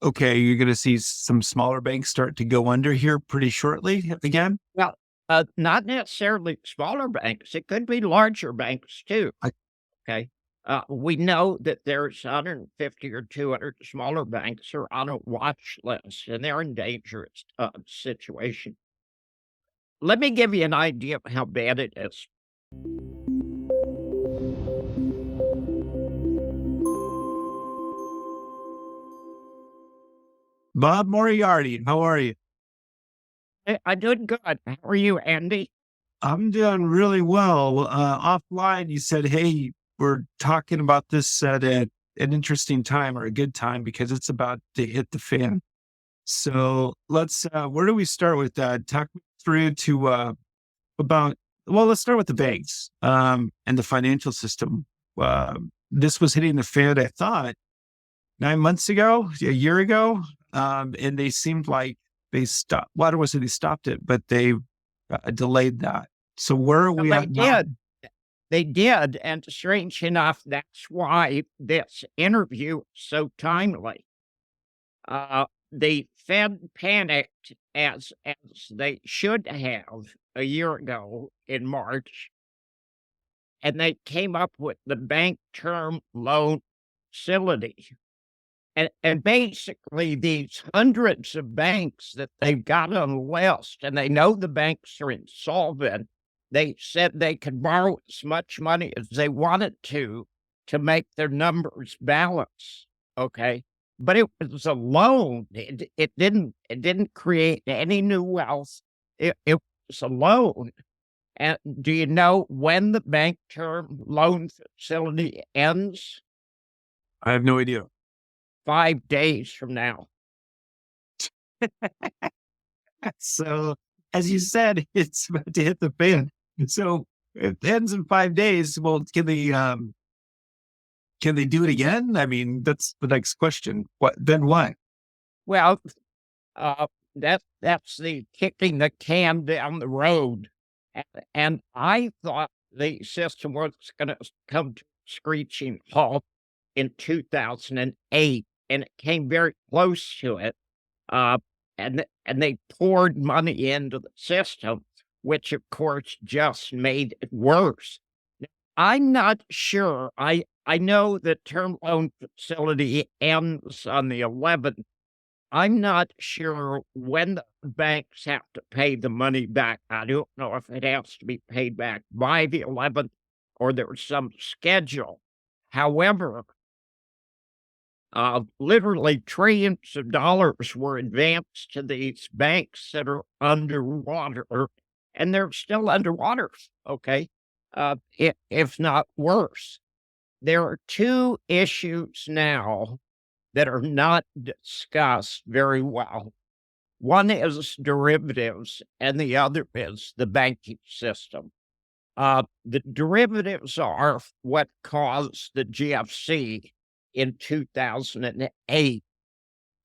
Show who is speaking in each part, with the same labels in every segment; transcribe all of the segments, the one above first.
Speaker 1: Okay, you're going to see some smaller banks start to go under here pretty shortly again?
Speaker 2: Well, not necessarily smaller banks. It could be larger banks too. Okay. We know that there's 150 or 200 smaller banks are on a watch list, and they're in dangerous situation. Let me give you an idea of how bad it is.
Speaker 1: Bob Moriarty, how are you?
Speaker 2: I'm doing good. How are you, Andy?
Speaker 1: I'm doing really well. Offline, you said, hey, we're talking about this at an interesting time or a good time because it's about to hit the fan. So let's, where do we start with that? Talk me through to about, well, let's start with the banks and the financial system. This was hitting the fan, I thought, 9 months ago, a year ago. And they seemed like they stopped. Well, I wasn't they stopped it, but they delayed that. So where are we at now?
Speaker 2: They did. And strange enough, that's why this interview is so timely. The Fed panicked as they should have a year ago in March, and they came up with the bank term loan facility. And basically, these hundreds of banks that they've got on the list, and they know the banks are insolvent, they said they could borrow as much money as they wanted to make their numbers balance. Okay. But it was a loan. It didn't create any new wealth. It was a loan. And do you know when the bank term loan facility ends?
Speaker 1: I have no idea.
Speaker 2: 5 days from now.
Speaker 1: So, as you said, it's about to hit the fan. So, if it ends in 5 days, well, can they do it again? I mean, that's the next question. What then? What?
Speaker 2: Well, that's the kicking the can down the road, and I thought the system was going to come to a screeching halt in 2008. And it came very close to it, and they poured money into the system, which of course just made it worse. I'm not sure. I know the term loan facility ends on the 11th. I'm not sure when the banks have to pay the money back. I don't know if it has to be paid back by the 11th or there's some schedule. However, literally trillions of dollars were advanced to these banks that are underwater, and they're still underwater, okay, if not worse. There are two issues now that are not discussed very well. One is derivatives, and the other is the banking system. The derivatives are what caused the GFC in 2008,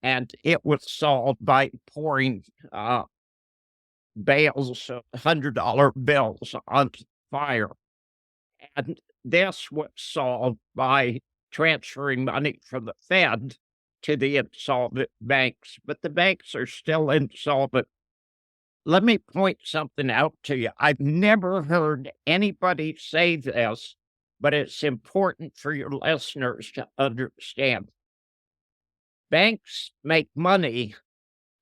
Speaker 2: and it was solved by pouring bales of $100 bills on fire. And this was solved by transferring money from the Fed to the insolvent banks, but the banks are still insolvent. Let me point something out to you. I've never heard anybody say this, but it's important for your listeners to understand. Banks make money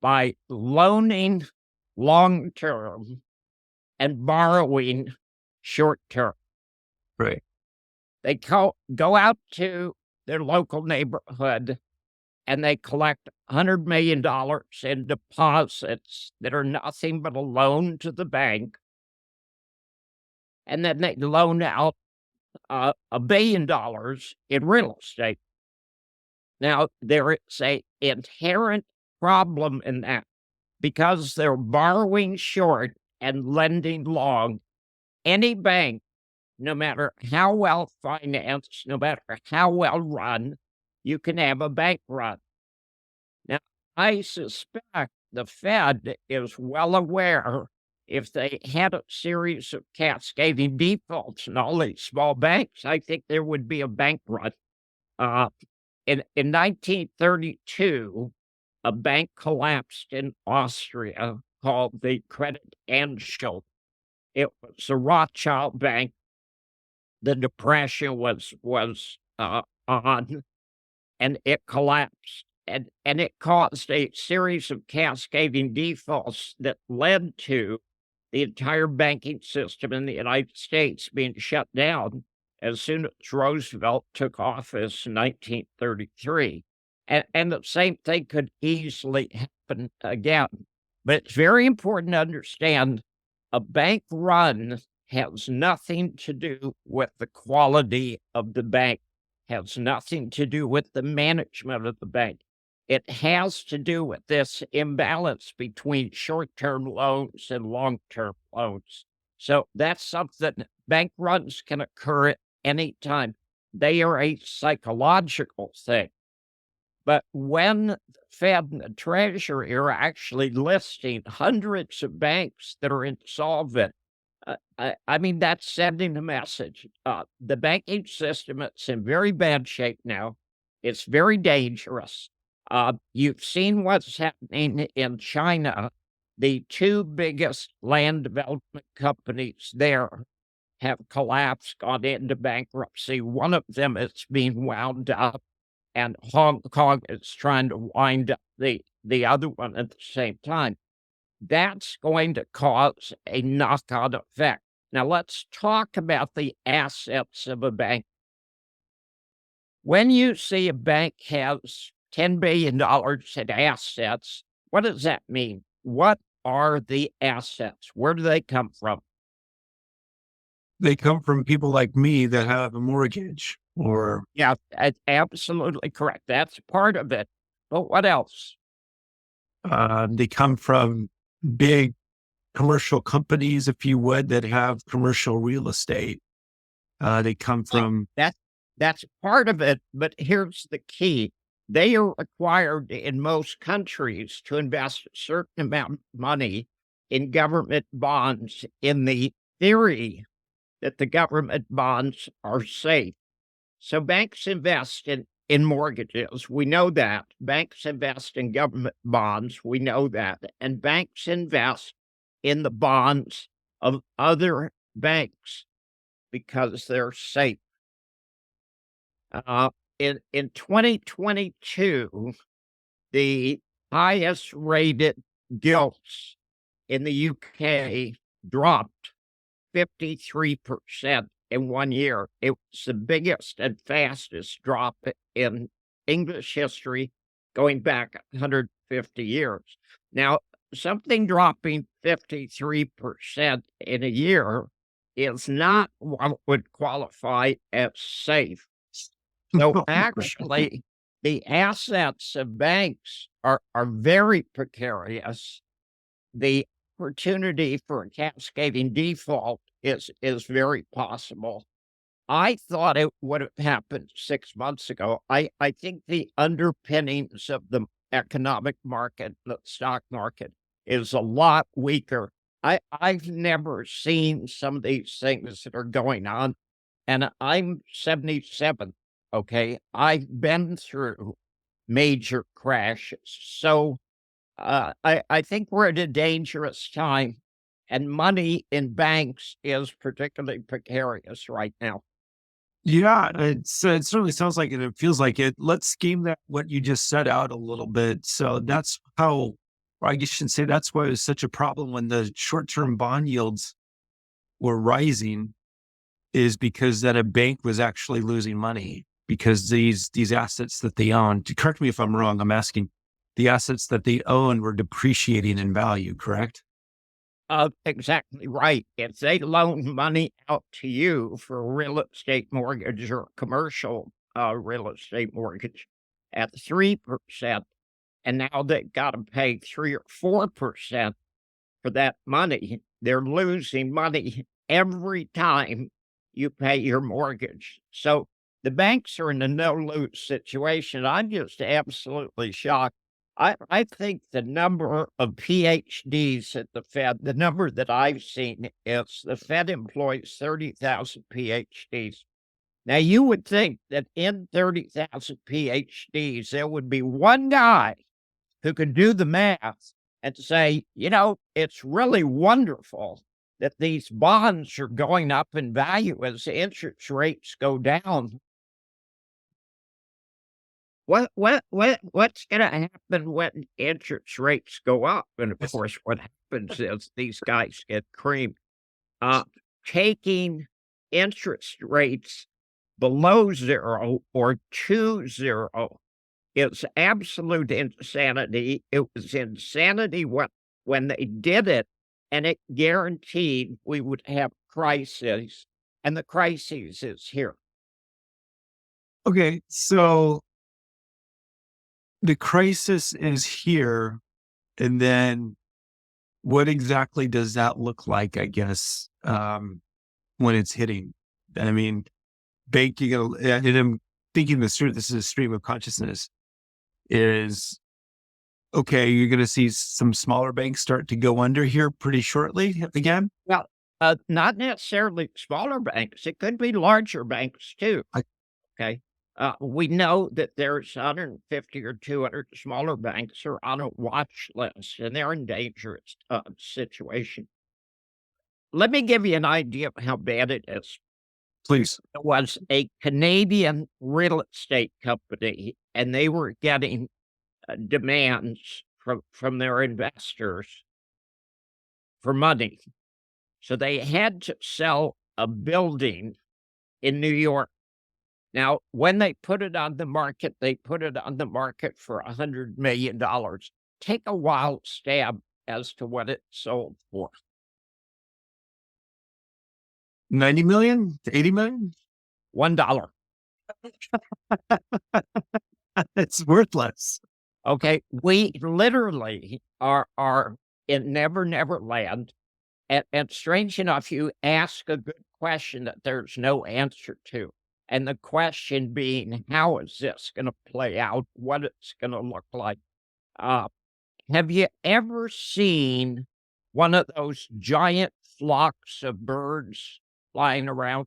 Speaker 2: by loaning long-term and borrowing short-term.
Speaker 1: Right.
Speaker 2: They go out to their local neighborhood and they collect $100 million in deposits that are nothing but a loan to the bank. And then they loan out $1 billion in real estate. Now, there is an inherent problem in that because they're borrowing short and lending long. Any bank, no matter how well financed, no matter how well run, you can have a bank run. Now, I suspect the Fed is well aware if they had a series of cascading defaults in all these small banks, I think there would be a bank run. In 1932, a bank collapsed in Austria called the Credit Anstalt. It was a Rothschild bank. The depression was on, and it collapsed. And it caused a series of cascading defaults that led to the entire banking system in the United States being shut down as soon as Roosevelt took office in 1933. And the same thing could easily happen again. But it's very important to understand a bank run has nothing to do with the quality of the bank, has nothing to do with the management of the bank. It has to do with this imbalance between short-term loans and long-term loans. So that's something. Bank runs can occur at any time. They are a psychological thing. But when the Fed and the Treasury are actually listing hundreds of banks that are insolvent, I mean, that's sending a message. The banking system is in very bad shape now. It's very dangerous. You've seen what's happening in China. The two biggest land development companies there have collapsed, gone into bankruptcy. One of them is being wound up, and Hong Kong is trying to wind up the other one at the same time. That's going to cause a knock-on effect. Now, let's talk about the assets of a bank. When you see a bank has $10 billion in assets, what does that mean? What are the assets? Where do they come from?
Speaker 1: They come from people like me that have a mortgage or
Speaker 2: Yeah, absolutely correct. That's part of it. But what else?
Speaker 1: they come from big commercial companies, if you would, that have commercial real estate. They come from
Speaker 2: That's part of it, but here's the key. They are required in most countries to invest a certain amount of money in government bonds in the theory that the government bonds are safe. So banks invest in mortgages. We know that. Banks invest in government bonds. We know that. And banks invest in the bonds of other banks because they're safe. In 2022, the highest rated gilts in the UK dropped 53% in 1 year. It was the biggest and fastest drop in English history going back 150 years. Now, something dropping 53% in a year is not what would qualify as safe. So actually, the assets of banks are very precarious. The opportunity for a cascading default is very possible. I thought it would have happened 6 months ago. I think the underpinnings of the economic market, the stock market, is a lot weaker. I've never seen some of these things that are going on, and I'm 77. Okay, I've been through major crashes, so I think we're at a dangerous time, and money in banks is particularly precarious right now.
Speaker 1: Yeah, it certainly sounds like it. It feels like it. Let's scheme that what you just said out a little bit. So that's how, or I guess you should say that's why it was such a problem when the short-term bond yields were rising, is because that a bank was actually losing money because these assets that they own. Correct me if I'm wrong. I'm asking. The assets that they own were depreciating in value. Correct?
Speaker 2: Exactly right. If they loan money out to you for a real estate mortgage or a commercial real estate mortgage at 3%, and now they've got to pay 3 or 4% for that money, they're losing money every time you pay your mortgage. So the banks are in a no-lose situation. I'm just absolutely shocked. I think the number of PhDs at the Fed, the number that I've seen is the Fed employs 30,000 PhDs. Now, you would think that in 30,000 PhDs, there would be one guy who could do the math and say, it's really wonderful that these bonds are going up in value as interest rates go down. What's going to happen when interest rates go up? And of course, what happens is these guys get creamed. Taking interest rates below zero or to zero is absolute insanity. It was insanity when they did it, and it guaranteed we would have crises, and the crisis is here.
Speaker 1: Okay, so the crisis is here, and then what exactly does that look like, I guess, when it's hitting? I mean, banking, and I'm thinking this is a stream of consciousness, is, okay, you're going to see some smaller banks start to go under here pretty shortly again?
Speaker 2: Well, not necessarily smaller banks. It could be larger banks too. Okay. We know that there's 150 or 200 smaller banks are on a watch list, and they're in dangerous situation. Let me give you an idea of how bad it is.
Speaker 1: Please.
Speaker 2: It was a Canadian real estate company, and they were getting demands from their investors for money. So they had to sell a building in New York. Now, when they put it on the market, they put it on the market for $100 million. Take a wild stab as to what it sold for.
Speaker 1: 90 million to 80 million?
Speaker 2: $1.
Speaker 1: It's worthless.
Speaker 2: Okay. We literally are in Never Never Land. And strange enough, you ask a good question that there's no answer to. And the question being, how is this going to play out? What it's going to look like? Have you ever seen one of those giant flocks of birds flying around?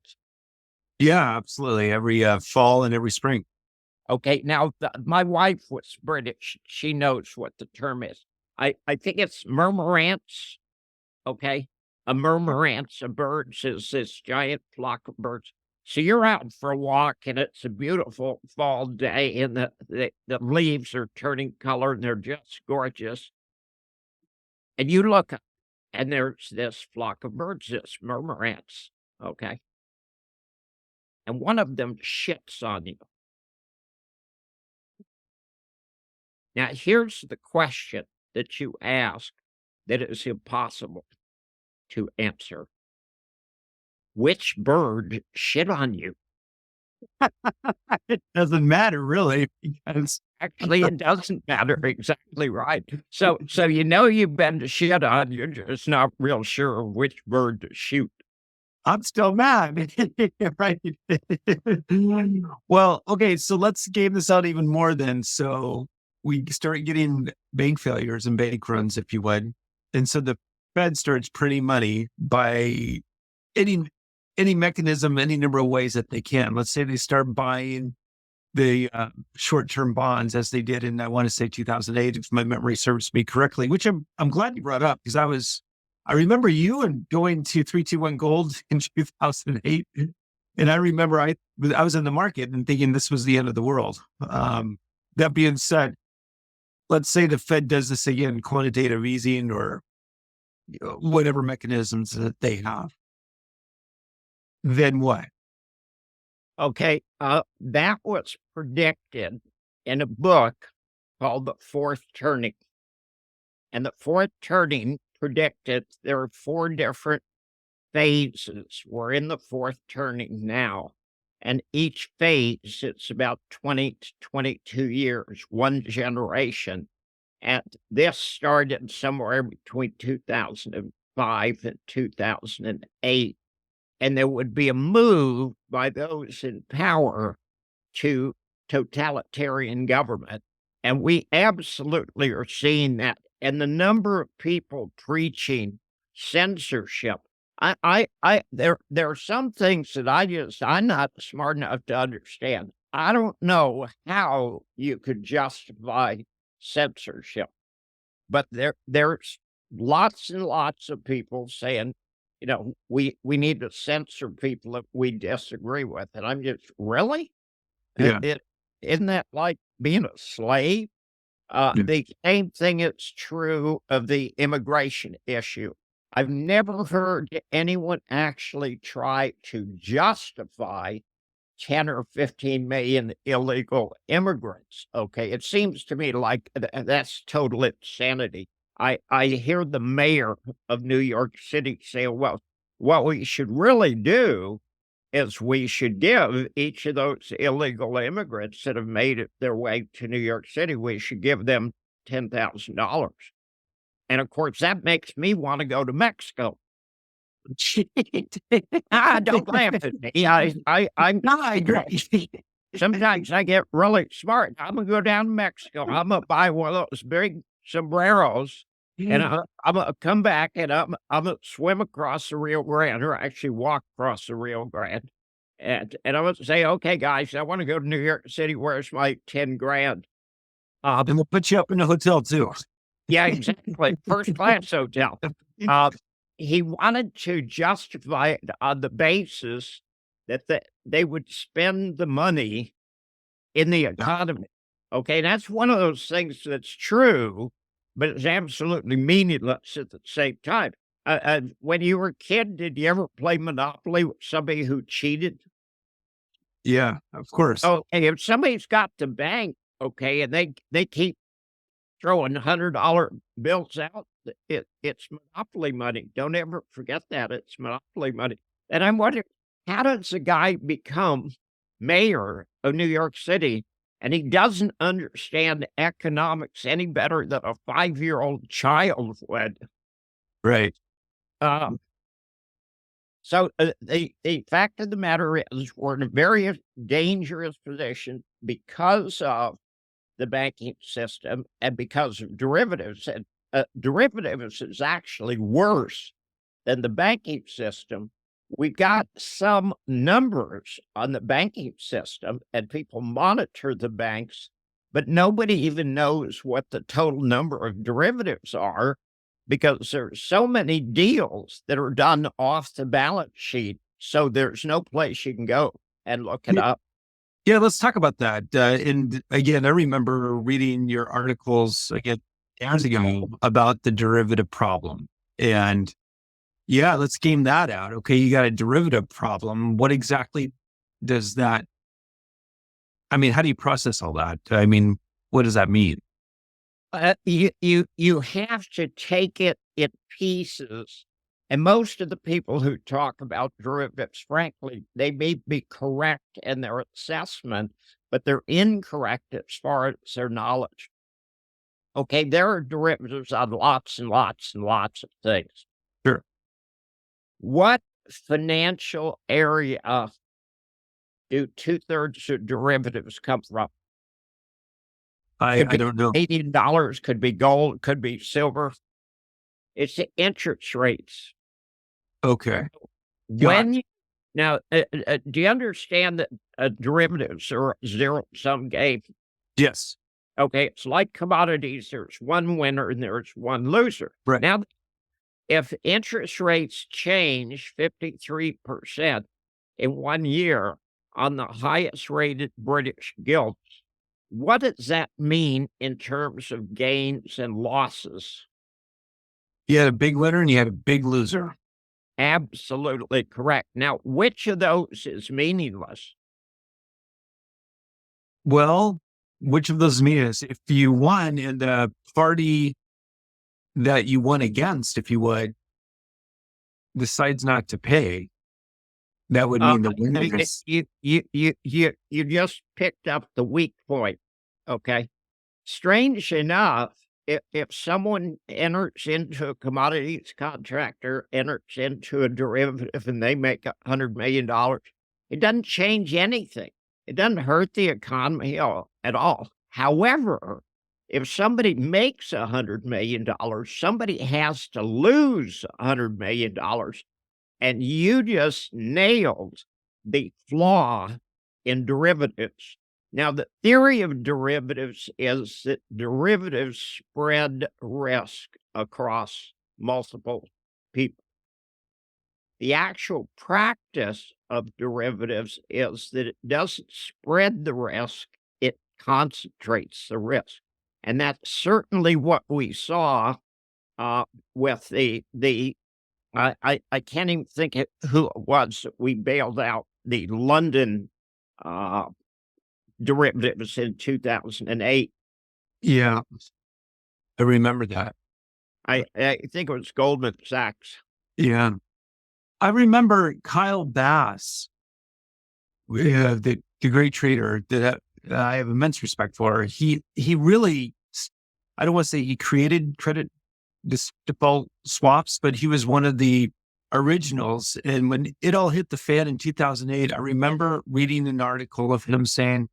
Speaker 1: Yeah, absolutely. Every fall and every spring.
Speaker 2: Okay, now my wife was British. She knows what the term is. I think it's murmurants. Okay, a murmurants of birds is this giant flock of birds. So you're out for a walk, and it's a beautiful fall day, and the leaves are turning color, and they're just gorgeous. And you look up, and there's this flock of birds, this murmurants. Okay, and one of them shits on you. Now, here's the question that you ask that is impossible to answer. Which bird shit on you?
Speaker 1: It doesn't matter really, because
Speaker 2: Actually, it doesn't matter. Exactly right. So you've been to shit on, you're just not real sure which bird to shoot.
Speaker 1: I'm still mad. Right. Well, okay, so let's game this out even more then. So we start getting bank failures and bank runs, if you would. And so the Fed starts printing money by any mechanism, any number of ways that they can. Let's say they start buying the short-term bonds as they did in, I want to say 2008, if my memory serves me correctly, which I'm glad you brought up, because I remember you and going to 321 gold in 2008. And I remember I was in the market and thinking this was the end of the world. That being said, let's say the Fed does this again, quantitative easing or whatever mechanisms that they have. Then what?
Speaker 2: Okay, that was predicted in a book called The Fourth Turning. And the fourth turning predicted there are 4 different phases. We're in the fourth turning now. And each phase, it's about 20 to 22 years, one generation. And this started somewhere between 2005 and 2008. And there would be a move by those in power to totalitarian government. And we absolutely are seeing that. And the number of people preaching censorship, there are some things that I'm not smart enough to understand. I don't know how you could justify censorship. But there's lots and lots of people saying, we need to censor people that we disagree with. And I'm just, really?
Speaker 1: Yeah.
Speaker 2: Isn't that like being a slave?
Speaker 1: Yeah.
Speaker 2: The same thing is true of the immigration issue. I've never heard anyone actually try to justify 10 or 15 million illegal immigrants. Okay. It seems to me like that's total insanity. I hear the mayor of New York City say, well, what we should really do is we should give each of those illegal immigrants that have made it their way to New York City, we should give them $10,000. And of course, that makes me want to go to Mexico. Don't laugh at me. I'm
Speaker 1: No, I agree.
Speaker 2: sometimes I get really smart. I'm gonna go down to Mexico. I'm gonna buy one of those big sombreros, and I'm gonna come back and I'm gonna swim across the Rio Grande, or actually walk across the Rio Grande, and I'm gonna say, okay, guys, I want to go to New York City. Where's my 10 grand?
Speaker 1: And we'll put you up in a hotel too.
Speaker 2: Yeah, exactly. First class hotel. He wanted to justify it on the basis that they would spend the money in the economy. Okay, that's one of those things that's true, but it's absolutely meaningless at the same time. When you were a kid, did you ever play Monopoly with somebody who cheated?
Speaker 1: Yeah, of course.
Speaker 2: Okay, if somebody's got the bank, okay, and they keep throwing $100 bills out, it's monopoly money. Don't ever forget that. It's monopoly money. And I'm wondering, how does a guy become mayor of New York City and he doesn't understand economics any better than a 5-year-old child would?
Speaker 1: Right.
Speaker 2: So the fact of the matter is we're in a very dangerous position because of the banking system and because of derivatives. And derivatives is actually worse than the banking system. We've got some numbers on the banking system and people monitor the banks, but nobody even knows what the total number of derivatives are because there's so many deals that are done off the balance sheet. So there's no place you can go and look it up.
Speaker 1: Yeah, let's talk about that. And again, I remember reading your articles again years ago about the derivative problem. And yeah, let's game that out. Okay, you got a derivative problem. What exactly does that? I mean, how do you process all that? I mean, what does that mean?
Speaker 2: You have to take it in pieces. And most of the people who talk about derivatives, frankly, they may be correct in their assessment, but they're incorrect as far as their knowledge. Okay, there are derivatives on lots and lots and lots of things.
Speaker 1: Sure.
Speaker 2: What financial area do 2/3 of derivatives come from?
Speaker 1: I don't know.
Speaker 2: $18 could be gold, could be silver. It's the interest rates.
Speaker 1: Okay.
Speaker 2: Do you understand that derivatives are a zero-sum game?
Speaker 1: Yes.
Speaker 2: Okay, it's like commodities. There's one winner and there's one loser.
Speaker 1: Right.
Speaker 2: Now, if interest rates change 53% in 1 year on the highest rated British gilts, what does that mean in terms of gains and losses?
Speaker 1: You had a big winner and you had a big loser.
Speaker 2: Absolutely correct. Now, which of those is meaningless?
Speaker 1: Well, which of those means if you won and the party that you won against, if you would, decides not to pay, that would mean the winner is.
Speaker 2: You just picked up the weak point. Okay. Strange enough, if someone enters into a commodities contract or enters into a derivative and they make $100 million, it doesn't change anything. It doesn't hurt the economy at all. However, if somebody makes $100 million, somebody has to lose $100 million. And you just nailed the flaw in derivatives. Now, the theory of derivatives is that derivatives spread risk across multiple people. The actual practice of derivatives is that it doesn't spread the risk, it concentrates the risk. And that's certainly what we saw with I can't even think who it was that we bailed out, the London derivatives in 2008.
Speaker 1: Yeah, I remember that.
Speaker 2: I think it was Goldman Sachs.
Speaker 1: Yeah. I remember Kyle Bass, the great trader that I have immense respect for. He really, I don't want to say he created credit default swaps, but he was one of the originals. And when it all hit the fan in 2008, I remember reading an article of him saying,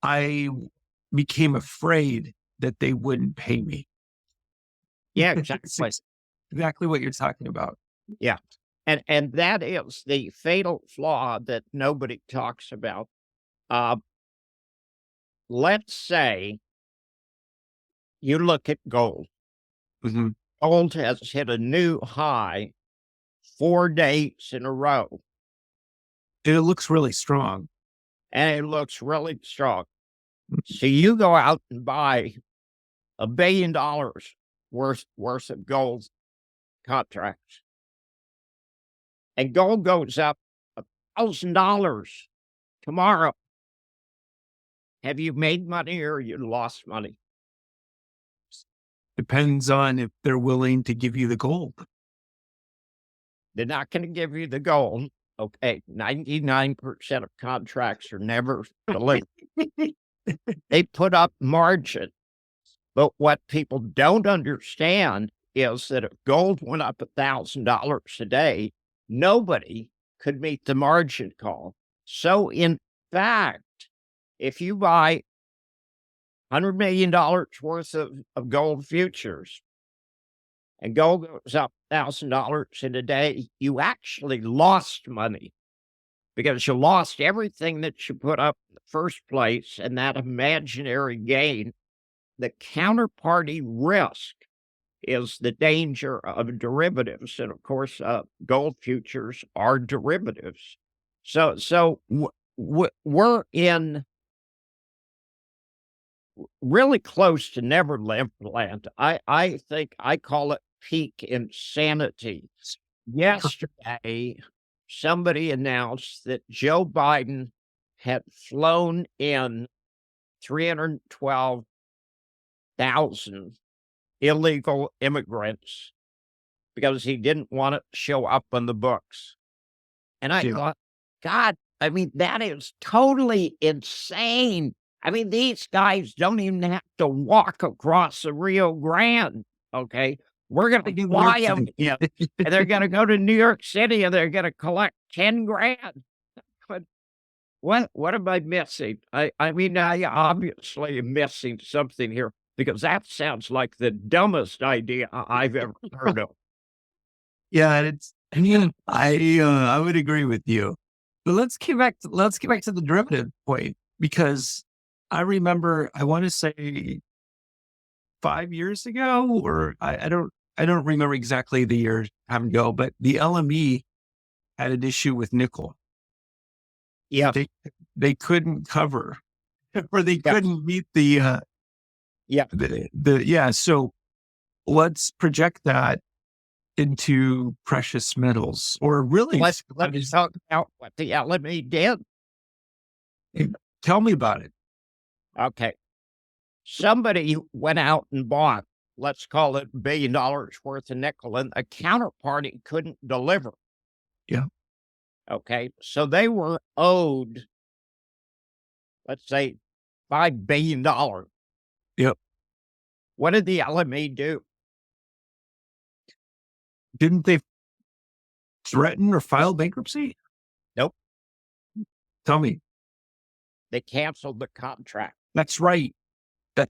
Speaker 1: I became afraid that they wouldn't pay me.
Speaker 2: Yeah,
Speaker 1: It's
Speaker 2: exactly.
Speaker 1: exactly what you're talking about.
Speaker 2: Yeah. And that is the fatal flaw that nobody talks about. Let's say you look at gold.
Speaker 1: Mhm.
Speaker 2: Gold has hit a new high 4 days in a row,
Speaker 1: It looks really strong.
Speaker 2: and it looks really strong. So you go out and buy $1 billion worth of gold contracts, and gold goes up $1,000 tomorrow. Have you made money or you lost money?
Speaker 1: Depends on if they're willing to give you the gold.
Speaker 2: They're not going to give you the gold. Okay, 99% of contracts are never delivered. They put up margin. But what people don't understand is that if gold went up $1,000 a day, nobody could meet the margin call. So in fact, if you buy $100 million worth of gold futures and gold goes up $1,000 in a day, you actually lost money because you lost everything that you put up in the first place and that imaginary gain. The counterparty risk is the danger of derivatives. And of course, gold futures are derivatives. So we're in really close to Neverland land. I think I call it peak insanity. Yesterday, somebody announced that Joe Biden had flown in 312,000 illegal immigrants because he didn't want it to show up on the books. And I thought, God, I mean, that is totally insane. I mean, these guys don't even have to walk across the Rio Grande. Okay. We're going to fly them in, and they're going to go to New York City and they're going to collect 10 grand. But what am I missing? I mean, I obviously am missing something here because that sounds like the dumbest idea I've ever heard of.
Speaker 1: Yeah, I would agree with you. But let's get back to the derivative point, because I remember, I want to say 5 years ago, or I don't remember exactly the year time ago, but the LME had an issue with nickel.
Speaker 2: Yeah.
Speaker 1: They couldn't cover, or they couldn't meet the so let's project that into precious metals, or really
Speaker 2: let's talk about what the LME did.
Speaker 1: Tell me about it.
Speaker 2: Okay. Somebody went out and bought, let's call it $1 billion worth of nickel, and a counterparty couldn't deliver.
Speaker 1: Yeah.
Speaker 2: Okay. So they were owed, let's say, $5 billion.
Speaker 1: Yep.
Speaker 2: What did the LME do?
Speaker 1: Didn't they threaten or file bankruptcy?
Speaker 2: Nope.
Speaker 1: Tell me.
Speaker 2: They canceled the contract.
Speaker 1: That's right. They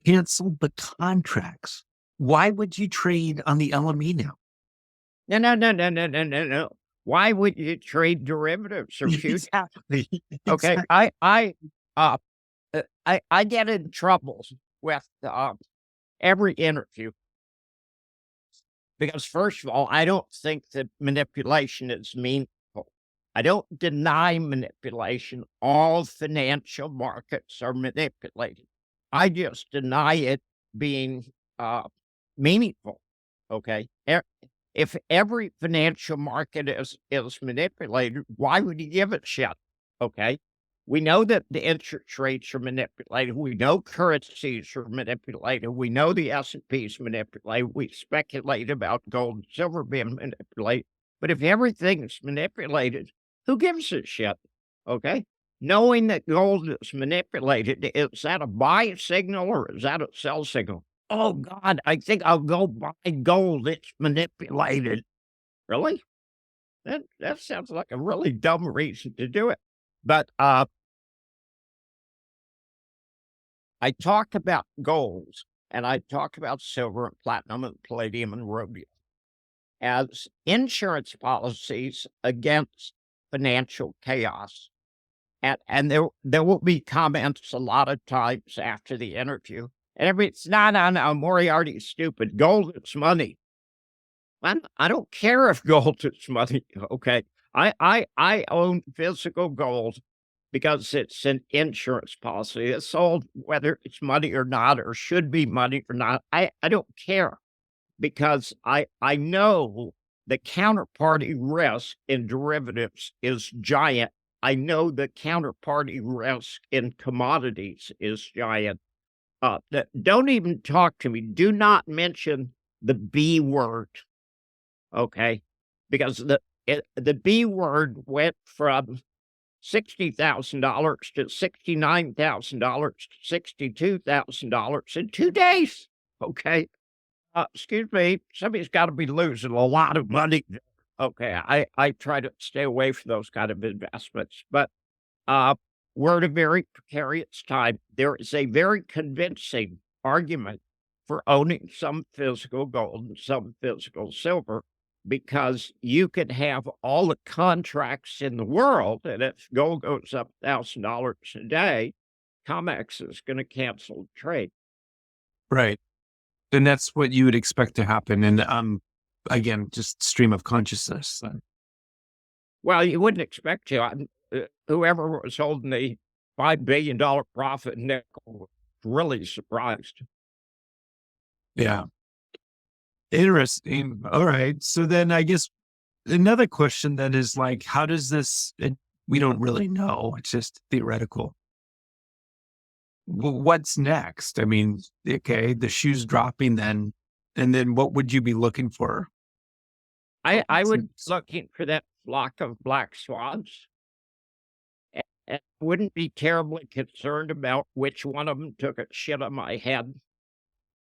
Speaker 1: canceled the contracts. Why would you trade on the LME now?
Speaker 2: No. Why would you trade derivatives or futures?
Speaker 1: Exactly.
Speaker 2: Okay.
Speaker 1: Exactly.
Speaker 2: uh, I get in trouble with every interview because, first of all, I don't think that manipulation is meaningful. I don't deny manipulation. All financial markets are manipulated. I just deny it being meaningful. Okay. If every financial market is manipulated, why would you give it shit? Okay. We know that the interest rates are manipulated. We know currencies are manipulated. We know the S&P is manipulated. We speculate about gold and silver being manipulated. But if everything is manipulated, who gives a shit? Okay. Knowing that gold is manipulated, is that a buy signal or is that a sell signal? Oh, God, I think I'll go buy gold. It's manipulated. Really? That sounds like a really dumb reason to do it. But I talk about gold and I talk about silver and platinum and palladium and rhodium as insurance policies against financial chaos. And there will be comments a lot of times after the interview. And it's not on Moriarty's stupid. Gold is money. I don't care if gold is money. Okay. I own physical gold because it's an insurance policy. It's sold whether it's money or not, or should be money or not. I don't care because I know the counterparty risk in derivatives is giant. I know the counterparty risk in commodities is giant. Don't even talk to me. Do not mention the B word, okay? Because the B word went from $60,000 to $69,000 to $62,000 in 2 days, okay? Excuse me, somebody's got to be losing a lot of money. Okay, I try to stay away from those kind of investments, but we're at a very precarious time. There is a very convincing argument for owning some physical gold and some physical silver because you could have all the contracts in the world, and if gold goes up $1,000 a day, COMEX is going to cancel the trade.
Speaker 1: Right. And that's what you would expect to happen. And again, just stream of consciousness.
Speaker 2: Well, you wouldn't expect to. Whoever was holding the $5 billion profit nickel was really surprised.
Speaker 1: Yeah. Interesting. All right. So then I guess another question then is like, how does this, we don't really know. It's just theoretical. What's next? I mean, okay, the shoe's dropping then, and then what would you be looking for?
Speaker 2: I would be looking for that flock of black swans. And wouldn't be terribly concerned about which one of them took a shit on my head.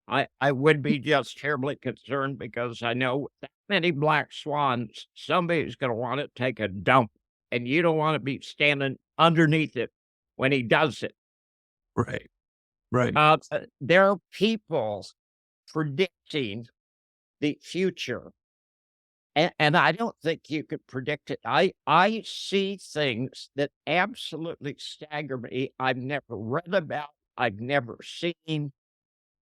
Speaker 2: I would be just terribly concerned because I know with that many black swans, somebody's going to want to take a dump, and you don't want to be standing underneath it when he does it.
Speaker 1: Right. Right.
Speaker 2: There are people predicting the future, and I don't think you could predict it. I see things that absolutely stagger me. I've never read about, I've never seen.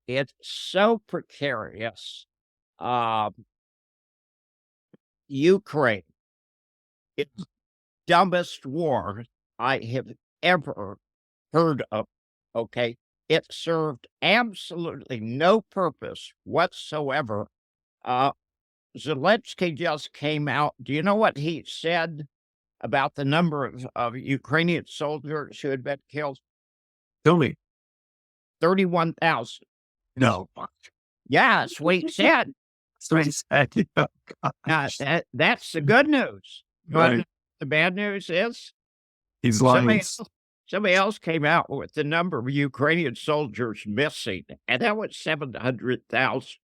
Speaker 2: It's so precarious. Ukraine, it's the dumbest war I have ever heard of. Okay. It served absolutely no purpose whatsoever. Zelensky just came out. Do you know what he said about the number of Ukrainian soldiers who had been killed?
Speaker 1: Tell me.
Speaker 2: 31,000.
Speaker 1: No.
Speaker 2: Yeah, that's what he said.
Speaker 1: That's what he said. Oh,
Speaker 2: That's the good news.
Speaker 1: Right.
Speaker 2: But the bad news is
Speaker 1: He's lying.
Speaker 2: somebody else came out with the number of Ukrainian soldiers missing, and that was 700,000.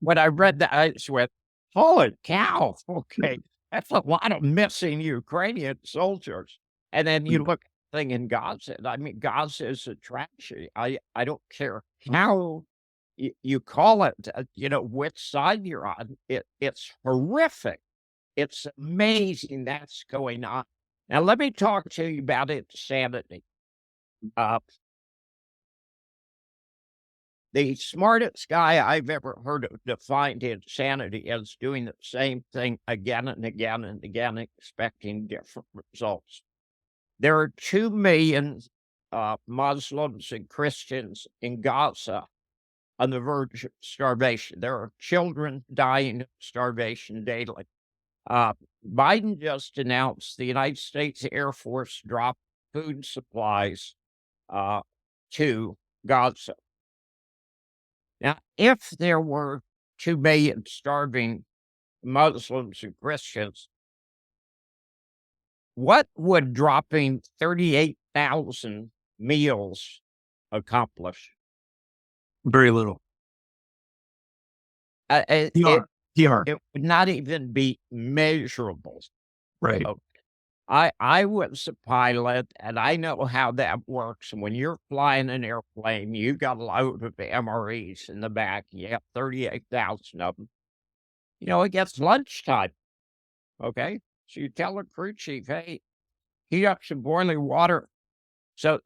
Speaker 2: When I read that, I just went, "Holy cow! Okay, that's a lot of missing Ukrainian soldiers." And then you look at the thing in Gaza. I mean, Gaza is a tragedy. I don't care how you call it. Which side you're on. It's horrific. It's amazing that's going on. Now, let me talk to you about insanity. The smartest guy I've ever heard of defined insanity as doing the same thing again and again and again, expecting different results. There are 2 million Muslims and Christians in Gaza on the verge of starvation. There are children dying of starvation daily. Biden just announced the United States Air Force dropped food supplies to Gaza. Now, if there were 2 million starving Muslims and Christians, what would dropping 38,000 meals accomplish?
Speaker 1: Very little.
Speaker 2: It
Speaker 1: PR.
Speaker 2: would not even be measurable.
Speaker 1: Right.
Speaker 2: Okay. I was a pilot, and I know how that works. And when you're flying an airplane, you got a load of MREs in the back. You have 38,000 of them. It gets lunchtime. Okay, so you tell a crew chief, "Hey, heat up some boiling water." So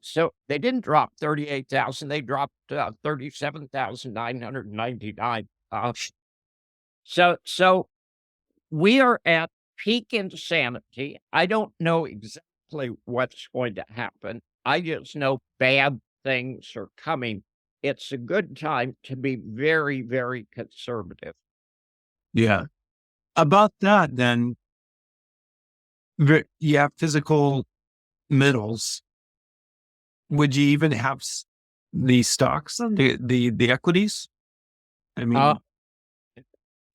Speaker 2: they didn't drop 38,000; they dropped 37,999. So we are at peak insanity. I don't know exactly what's going to happen. I just know bad things are coming. It's a good time to be very, very conservative.
Speaker 1: Yeah. About that, then, you have physical middles. Would you even have the stocks, the equities? I mean,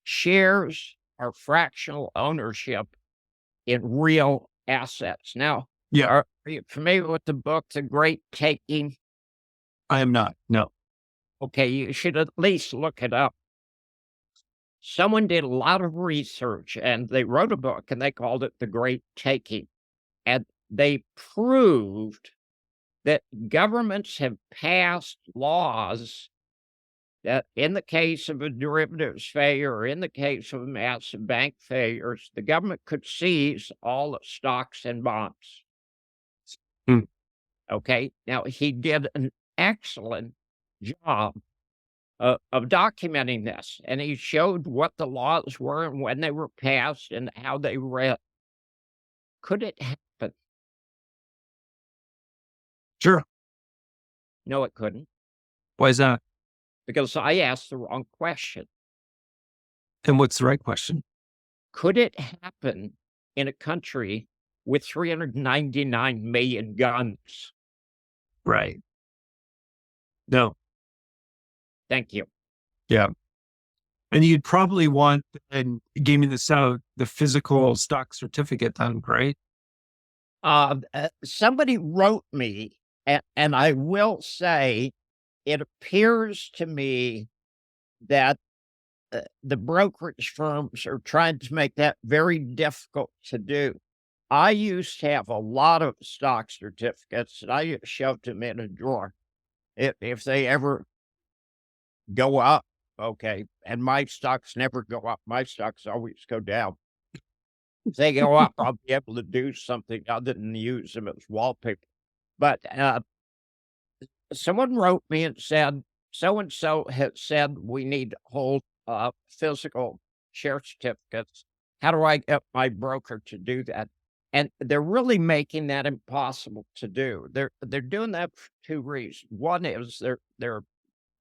Speaker 2: Shares are fractional ownership in real assets. Now,
Speaker 1: yeah,
Speaker 2: are you familiar with the book, The Great Taking?
Speaker 1: I am not. No.
Speaker 2: Okay, you should at least look it up. Someone did a lot of research and they wrote a book and they called it The Great Taking. And they proved that governments have passed laws that in the case of a derivatives failure or in the case of massive bank failures, the government could seize all the stocks and bonds.
Speaker 1: Hmm.
Speaker 2: Okay. Now, he did an excellent job of documenting this, and he showed what the laws were and when they were passed and how they read. Could it happen?
Speaker 1: Sure.
Speaker 2: No, it couldn't,
Speaker 1: Why is that?
Speaker 2: because I asked the wrong question.
Speaker 1: And what's the right question?
Speaker 2: Could it happen in a country with 399 million guns?
Speaker 1: Right. No.
Speaker 2: Thank you.
Speaker 1: Yeah. And you'd probably want, and gaming this out, the physical stock certificate done, right?
Speaker 2: Somebody wrote me, and I will say, it appears to me that the brokerage firms are trying to make that very difficult to do. I used to have a lot of stock certificates, and I just shoved them in a drawer. If they ever go up, okay, and my stocks never go up. My stocks always go down. If they go up, I'll be able to do something other than use them as wallpaper. But someone wrote me and said, so-and-so has said we need to hold physical share certificates. How do I get my broker to do that? And they're really making that impossible to do. They're doing that for 2 reasons. One is they're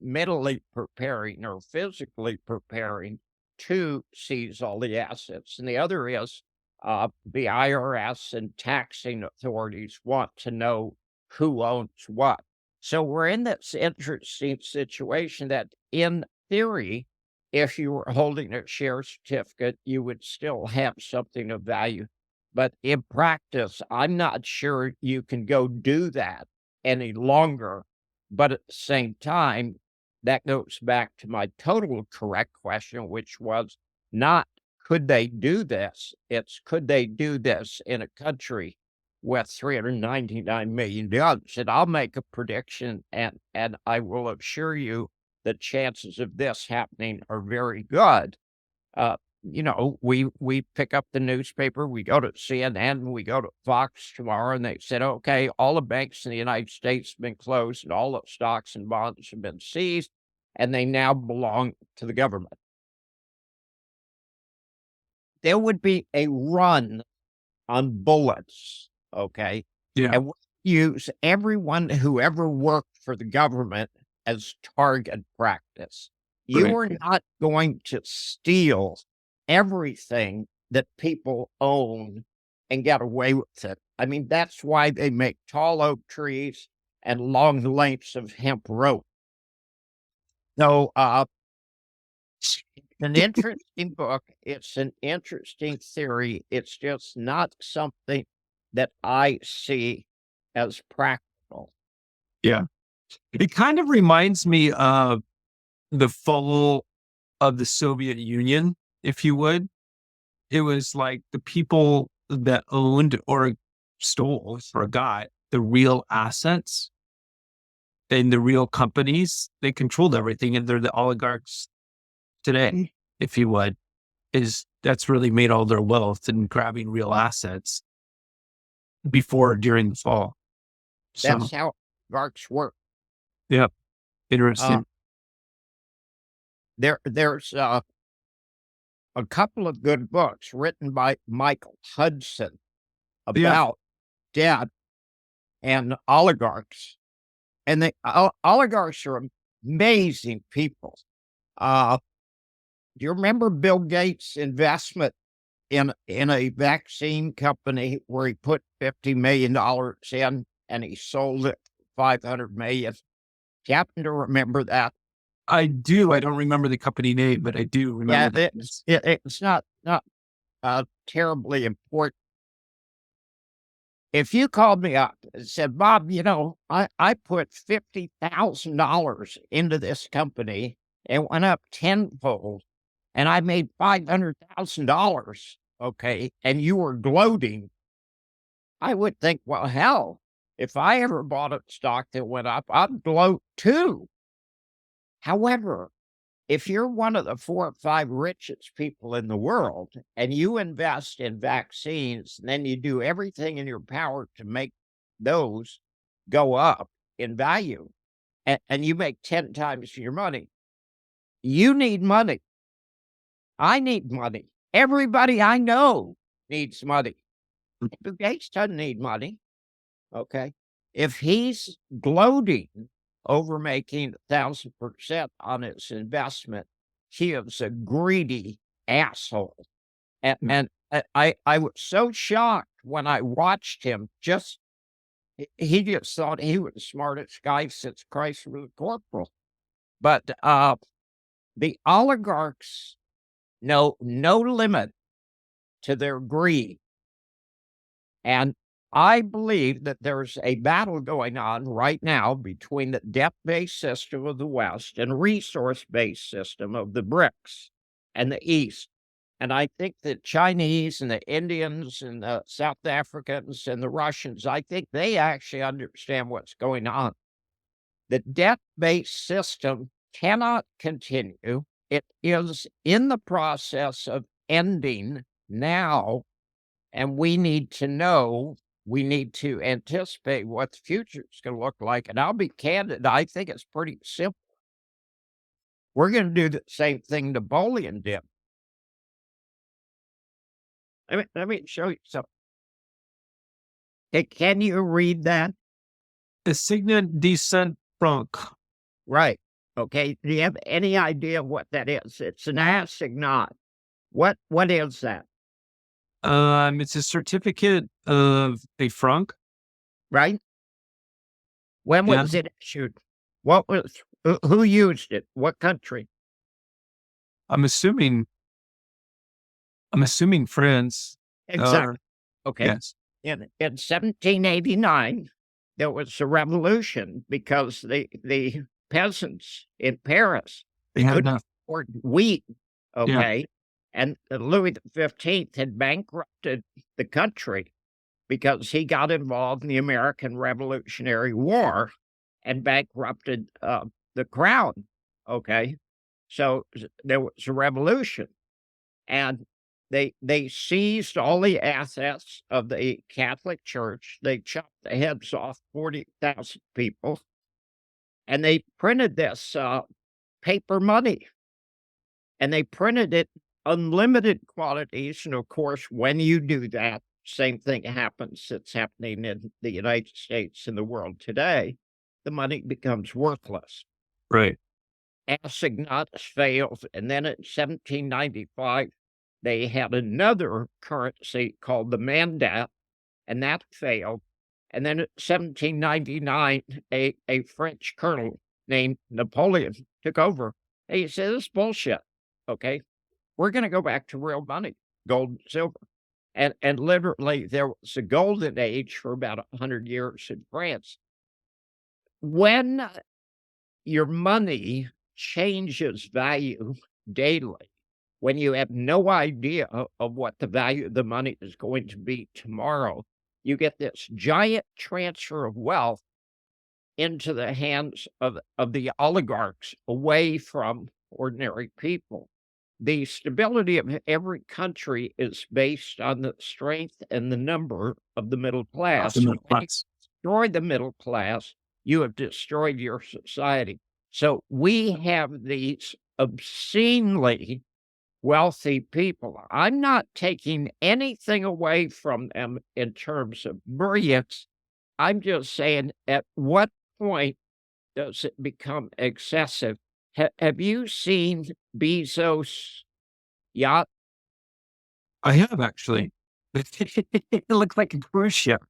Speaker 2: mentally preparing or physically preparing to seize all the assets. And the other is the IRS and taxing authorities want to know who owns what. So we're in this interesting situation that, in theory, if you were holding a share certificate, you would still have something of value. But in practice, I'm not sure you can go do that any longer. But at the same time, that goes back to my total correct question, which was not could they do this? It's could they do this in a country with 399 million guns? And I'll make a prediction, and I will assure you the chances of this happening are very good. we pick up the newspaper, we go to CNN, we go to Fox tomorrow, and they said, okay, all the banks in the United States have been closed and all the stocks and bonds have been seized, and they now belong to the government. There would be a run on bullets, okay?
Speaker 1: Yeah.
Speaker 2: And we use everyone who ever worked for the government as target practice. You
Speaker 1: Right.
Speaker 2: are not going to steal everything that people own and get away with it. I mean, that's why they make tall oak trees and long lengths of hemp rope. So, it's an interesting book. It's an interesting theory. It's just not something that I see as practical.
Speaker 1: Yeah. It kind of reminds me of the fall of the Soviet Union, if you would. It was like the people that owned or stole or got the real assets and the real companies, they controlled everything. And they're the oligarchs today, if you would, that's really made all their wealth in grabbing real assets before, during the fall. So,
Speaker 2: That's how oligarchs work.
Speaker 1: yeah, interesting.
Speaker 2: There's a couple of good books written by Michael Hudson about debt and oligarchs. And the oligarchs are amazing people. Do you remember Bill Gates' investment in a vaccine company where he put $50 million in and he sold it for $500 million? Do you happen to remember that?
Speaker 1: I do. I don't remember the company name, but I do remember
Speaker 2: Yeah,
Speaker 1: that.
Speaker 2: it's not terribly important. If you called me up and said, Bob, I put $50,000 into this company, it went up tenfold, and I made $500,000, okay, and you were gloating, I would think, well, hell, if I ever bought a stock that went up, I'd gloat too. However, if you're one of the 4 or 5 richest people in the world and you invest in vaccines, and then you do everything in your power to make those go up in value, and you make 10 times your money, you need money. I need money. Everybody I know needs money. Bill Gates doesn't need money. Okay. If he's gloating over making 1,000% on his investment, he is a greedy asshole. And I was so shocked when I watched him. He just thought he was the smartest guy since Christ was a corporal. But the oligarchs know no limit to their greed. And I believe that there's a battle going on right now between the debt-based system of the West and resource-based system of the BRICS and the East. And I think the Chinese and the Indians and the South Africans and the Russians, I think they actually understand what's going on. The debt-based system cannot continue. It is in the process of ending now. And we need to know, we need to anticipate what the future is going to look like. And I'll be candid, I think it's pretty simple. We're going to do the same thing Napoleon did. Let me show you something. Hey, can you read that?
Speaker 1: Assignat descent franc.
Speaker 2: Right. Okay. Do you have any idea what that is? It's an assignat. What is that?
Speaker 1: It's a certificate of a franc.
Speaker 2: Right? When
Speaker 1: Yeah.
Speaker 2: was it issued? Who used it? What country?
Speaker 1: I'm assuming France.
Speaker 2: Exactly. Okay.
Speaker 1: Yes.
Speaker 2: In 1789, there was a revolution because the peasants in Paris
Speaker 1: They had
Speaker 2: couldn't
Speaker 1: enough.
Speaker 2: afford wheat. Okay. And Louis XV had bankrupted the country because he got involved in the American Revolutionary War and bankrupted the crown. Okay. So there was a revolution. and they seized all the assets of the Catholic Church. They chopped the heads off 40,000 people, and they printed this paper money, and they printed it unlimited quantities. And of course, when you do that, same thing happens that's happening in the United States and the world today. The money becomes worthless.
Speaker 1: Right.
Speaker 2: Assignats failed, and then in 1795, they had another currency called the mandat, and that failed. And then in 1799, a French colonel named Napoleon took over. And he said, "This is bullshit. Okay, we're going to go back to real money, gold and silver." And literally, there was a golden age for about 100 years in France. When your money changes value daily, when you have no idea of what the value of the money is going to be tomorrow, you get this giant transfer of wealth into the hands of the oligarchs, away from ordinary people. The stability of every country is based on the strength and the number of the middle class.
Speaker 1: The middle
Speaker 2: When you
Speaker 1: class.
Speaker 2: destroy the middle class, you have destroyed your society. So we have these obscenely wealthy people. I'm not taking anything away from them in terms of brilliance. I'm just saying, at what point does it become excessive? Have you seen Bezos' yacht?
Speaker 1: I have actually. It looks like a cruise ship.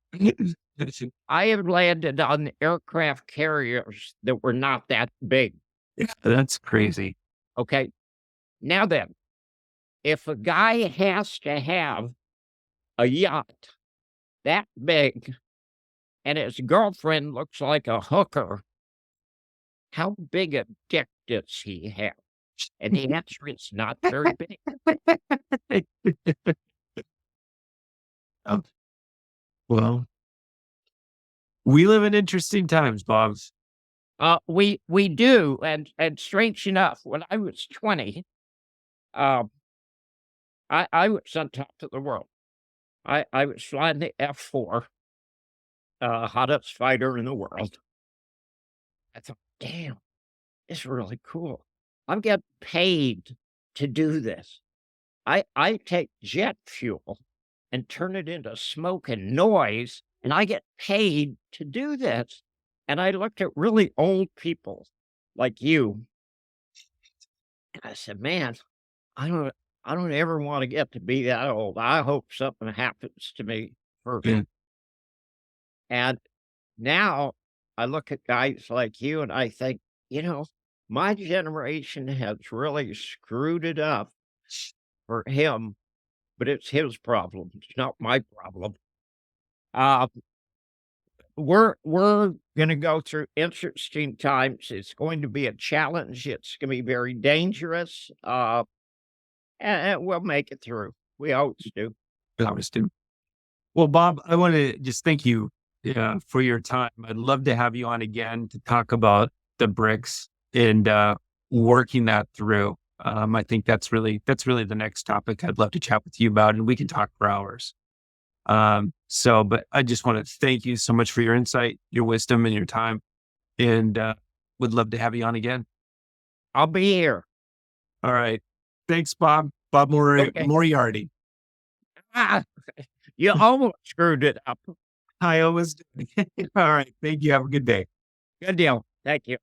Speaker 2: I have landed on aircraft carriers that were not that big.
Speaker 1: Yeah, that's crazy.
Speaker 2: Okay. Now then, if a guy has to have a yacht that big and his girlfriend looks like a hooker, how big a dick does he have? And the answer is not very big.
Speaker 1: Oh, well, we live in interesting times, Bob.
Speaker 2: We do, and strange enough, when I was 20, I was on top of the world. I was flying the F4, hottest fighter in the world. I thought, damn, this is really cool. I'm getting paid to do this. I take jet fuel and turn it into smoke and noise, and I get paid to do this. And I looked at really old people like you, and I said, "Man, I don't ever want to get to be that old. I hope something happens to me first."
Speaker 1: Yeah.
Speaker 2: And now I look at guys like you and I think, my generation has really screwed it up for him, but it's his problem. It's not my problem. Uh, we're going to go through interesting times. It's going to be a challenge. It's going to be very dangerous. And we'll make it through. We always do.
Speaker 1: We always do. Well, Bob, I want to just thank you for your time. I'd love to have you on again to talk about the BRICS and working that through. I think that's really the next topic I'd love to chat with you about, and we can talk for hours. But I just want to thank you so much for your insight, your wisdom, and your time, and would love to have you on again.
Speaker 2: I'll be here.
Speaker 1: All right. Thanks, Bob. Bob Moriarty.
Speaker 2: You almost screwed it up.
Speaker 1: I always do. All right. Thank you. Have a good day.
Speaker 2: Good deal. Thank you.